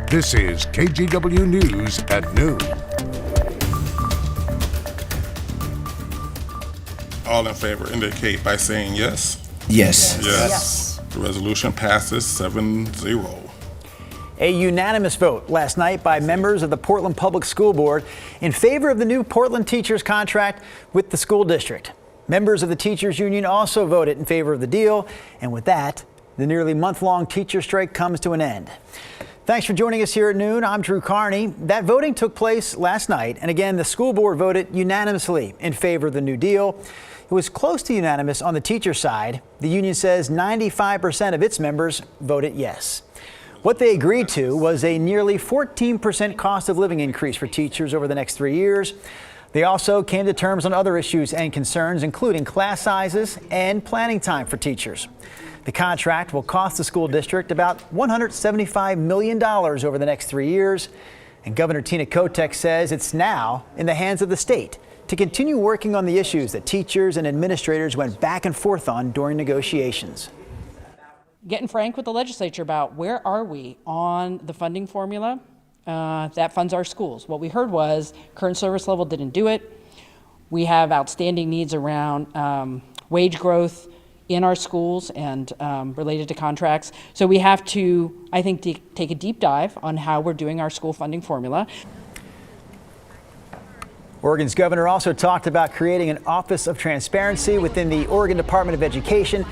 This is KGW News at noon. All in favor indicate by saying yes. Yes. Yes. The resolution passes 7-0. A unanimous vote last night by members of the Portland Public School Board in favor of the new Portland teachers contract with the school district. Members of the teachers union also voted in favor of the deal, and with that, the nearly month-long teacher strike comes to an end. Thanks for joining us here at noon. I'm Drew Carney. That voting took place last night, and again, the school board voted unanimously in favor of the new deal. It was close to unanimous on the teacher side. The union says 95% of its members voted yes. What they agreed to was a nearly 14% cost of living increase for teachers over the next 3 years. They also came to terms on other issues and concerns, including class sizes and planning time for teachers. The contract will cost the school district about $175 million over the next 3 years. And Governor Tina Kotek says it's now in the hands of the state to continue working on the issues that teachers and administrators went back and forth on during negotiations. Getting frank with the legislature about where are we on the funding formula that funds our schools. What we heard was current service level didn't do it. We have outstanding needs around wage growth in our schools and related to contracts. So we have to, I think, take a deep dive on how we're doing our school funding formula. Oregon's governor also talked about creating an Office of Transparency within the Oregon Department of Education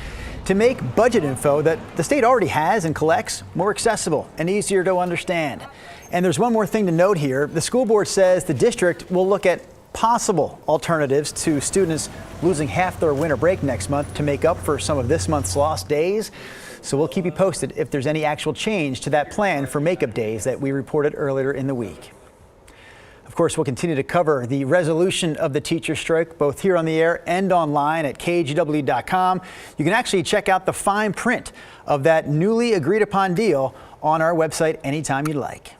to make budget info that the state already has and collects more accessible and easier to understand. And there's one more thing to note here. The school board says the district will look at possible alternatives to students losing half their winter break next month to make up for some of this month's lost days. So we'll keep you posted if there's any actual change to that plan for makeup days that we reported earlier in the week. Of course, we'll continue to cover the resolution of the teacher strike, both here on the air and online at KGW.com. You can actually check out the fine print of that newly agreed upon deal on our website anytime you'd like.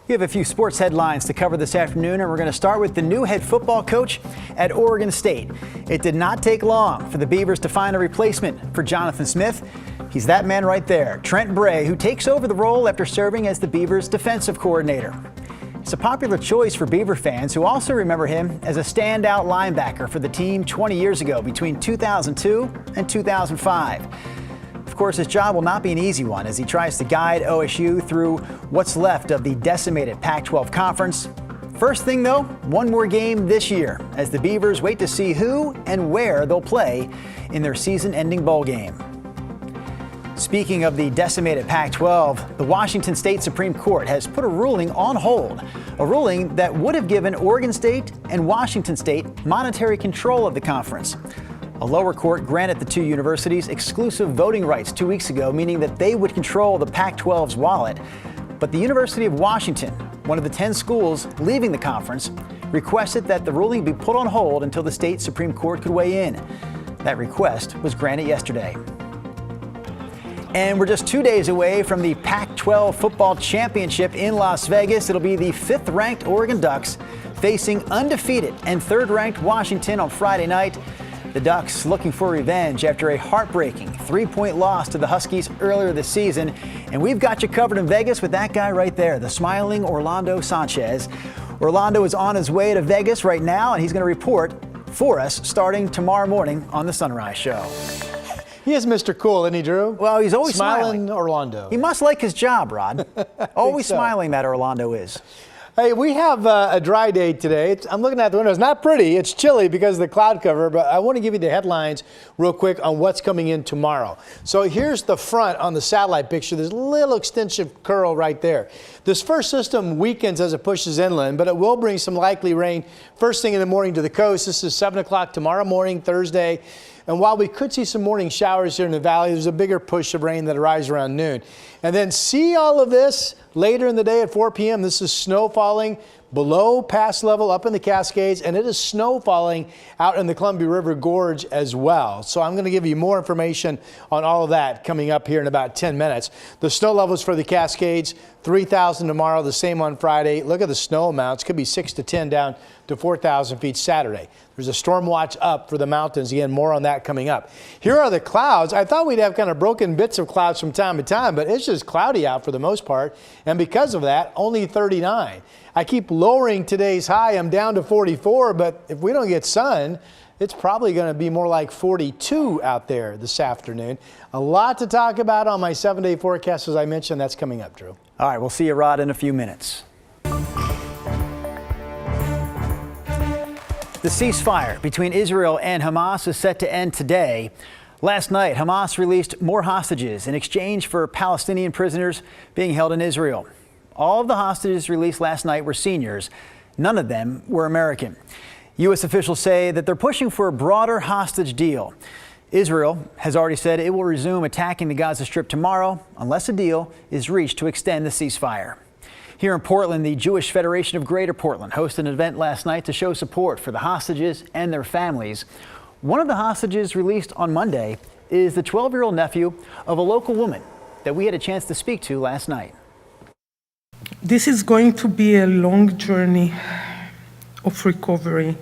We have a few sports headlines to cover this afternoon, and we're going to start with the new head football coach at Oregon State. It did not take long for the Beavers to find a replacement for Jonathan Smith. He's that man right there, Trent Bray, who takes over the role after serving as the Beavers' defensive coordinator. It's a popular choice for Beaver fans who also remember him as a standout linebacker for the team 20 years ago between 2002 and 2005. Of course, his job will not be an easy one as he tries to guide OSU through what's left of the decimated Pac-12 conference. First thing, though, one more game this year as the Beavers wait to see who and where they'll play in their season-ending bowl game. Speaking of the decimated Pac-12, the Washington State Supreme Court has put a ruling on hold, a ruling that would have given Oregon State and Washington State monetary control of the conference. A lower court granted the two universities exclusive voting rights 2 weeks ago, meaning that they would control the Pac-12's wallet. But the University of Washington, one of the 10 schools leaving the conference, requested that the ruling be put on hold until the state Supreme Court could weigh in. That request was granted yesterday. And we're just 2 days away from the Pac-12 football championship in Las Vegas. It'll be the 5th-ranked Oregon Ducks facing undefeated and 3rd-ranked Washington on Friday night. The Ducks looking for revenge after a heartbreaking 3-point loss to the Huskies earlier this season. And we've got you covered in Vegas with that guy right there, the smiling Orlando Sanchez. Orlando is on his way to Vegas right now, and he's going to report for us starting tomorrow morning on The Sunrise Show. He is Mr. Cool, isn't he, Drew? Well, he's always smiling. Orlando. He must like his job, Rod. Always smiling, that Orlando is. Hey, we have a dry day today. I'm looking at the window. It's not pretty. It's chilly because of the cloud cover, but I want to give you the headlines real quick on what's coming in tomorrow. So here's the front on the satellite picture. There's a little extensive curl right there. This first system weakens as it pushes inland, but it will bring some likely rain first thing in the morning to the coast. This is 7 o'clock tomorrow morning, Thursday. And while we could see some morning showers here in the valley, there's a bigger push of rain that arrives around noon. And then see all of this later in the day at 4 p.m. This is snow falling, below pass level up in the Cascades, and it is snow falling out in the Columbia River Gorge as well. So I'm going to give you more information on all of that coming up here in about 10 minutes. The snow levels for the Cascades, 3,000 tomorrow, the same on Friday. Look at the snow amounts. Could be 6 to 10 down to 4,000 feet Saturday. There's a storm watch up for the mountains. Again, more on that coming up. Here are the clouds. I thought we'd have kind of broken bits of clouds from time to time, but it's just cloudy out for the most part. And because of that, only 39. I keep lowering today's high. I'm down to 44, but if we don't get sun, it's probably going to be more like 42 out there this afternoon. A lot to talk about on my 7-day forecast, as I mentioned. That's coming up, Drew. All right, we'll see you, Rod, in a few minutes. The ceasefire between Israel and Hamas is set to end today. Last night, Hamas released more hostages in exchange for Palestinian prisoners being held in Israel. All of the hostages released last night were seniors. None of them were American. U.S. officials say that they're pushing for a broader hostage deal. Israel has already said it will resume attacking the Gaza Strip tomorrow unless a deal is reached to extend the ceasefire. Here in Portland, the Jewish Federation of Greater Portland hosted an event last night to show support for the hostages and their families. One of the hostages released on Monday is the 12-year-old nephew of a local woman that we had a chance to speak to last night. This is going to be a long journey of recovery,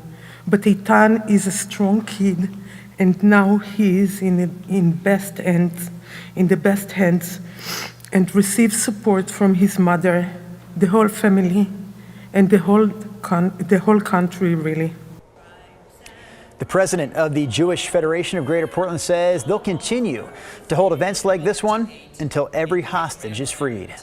but Eitan is a strong kid, and now he is in the best hands, and receives support from his mother, the whole family, and the whole country, really. The president of the Jewish Federation of Greater Portland says they'll continue to hold events like this one until every hostage is freed.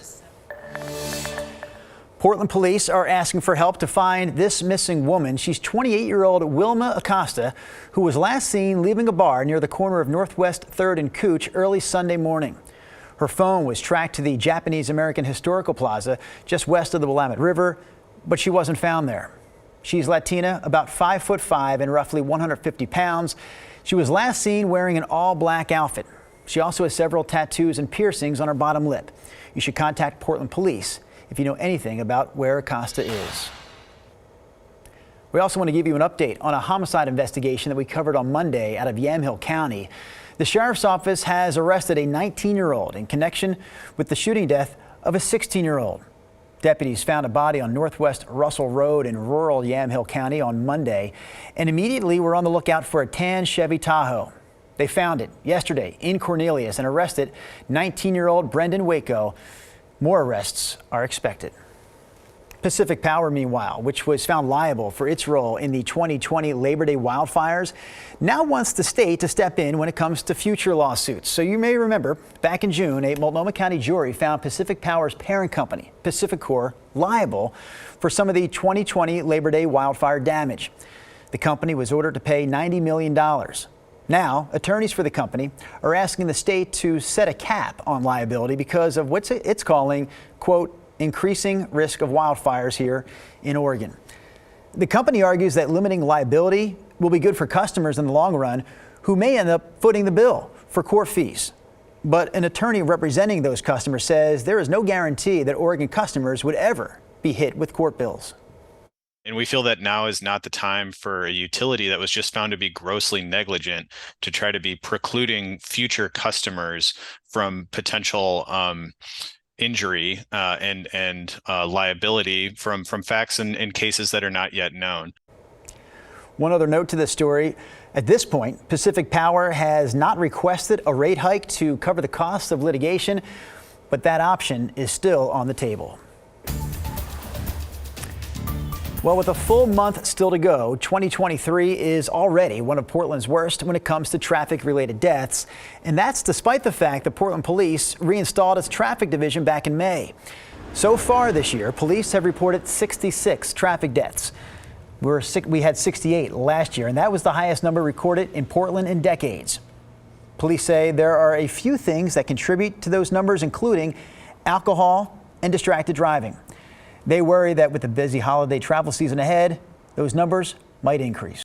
Portland police are asking for help to find this missing woman. She's 28-year-old Wilma Acosta, who was last seen leaving a bar near the corner of Northwest 3rd and Cooch early Sunday morning. Her phone was tracked to the Japanese American Historical Plaza just west of the Willamette River, but she wasn't found there. She's Latina, about 5'5" and roughly 150 pounds. She was last seen wearing an all-black outfit. She also has several tattoos and piercings on her bottom lip. You should contact Portland police if you know anything about where Acosta is. We also want to give you an update on a homicide investigation that we covered on Monday out of Yamhill County. The sheriff's office has arrested a 19-year-old in connection with the shooting death of a 16-year-old. Deputies found a body on Northwest Russell Road in rural Yamhill County on Monday and immediately were on the lookout for a tan Chevy Tahoe. They found it yesterday in Cornelius and arrested 19-year-old Brendan Waco. More arrests are expected. Pacific Power, meanwhile, which was found liable for its role in the 2020 Labor Day wildfires, now wants the state to step in when it comes to future lawsuits. So you may remember back in June, a Multnomah County jury found Pacific Power's parent company, PacifiCorp, liable for some of the 2020 Labor Day wildfire damage. The company was ordered to pay $90 million. Now, attorneys for the company are asking the state to set a cap on liability because of what it's calling, quote, increasing risk of wildfires here in Oregon. The company argues that limiting liability will be good for customers in the long run who may end up footing the bill for court fees. But an attorney representing those customers says there is no guarantee that Oregon customers would ever be hit with court bills. And we feel that now is not the time for a utility that was just found to be grossly negligent to try to be precluding future customers from potential injury and liability from facts and cases that are not yet known. One other note to this story. At this point, Pacific Power has not requested a rate hike to cover the costs of litigation, but that option is still on the table. Well, with a full month still to go, 2023 is already one of Portland's worst when it comes to traffic-related deaths. And that's despite the fact that Portland Police reinstalled its traffic division back in May. So far this year, police have reported 66 traffic deaths. We had 68 last year, and that was the highest number recorded in Portland in decades. Police say there are a few things that contribute to those numbers, including alcohol and distracted driving. They worry that with the busy holiday travel season ahead, those numbers might increase.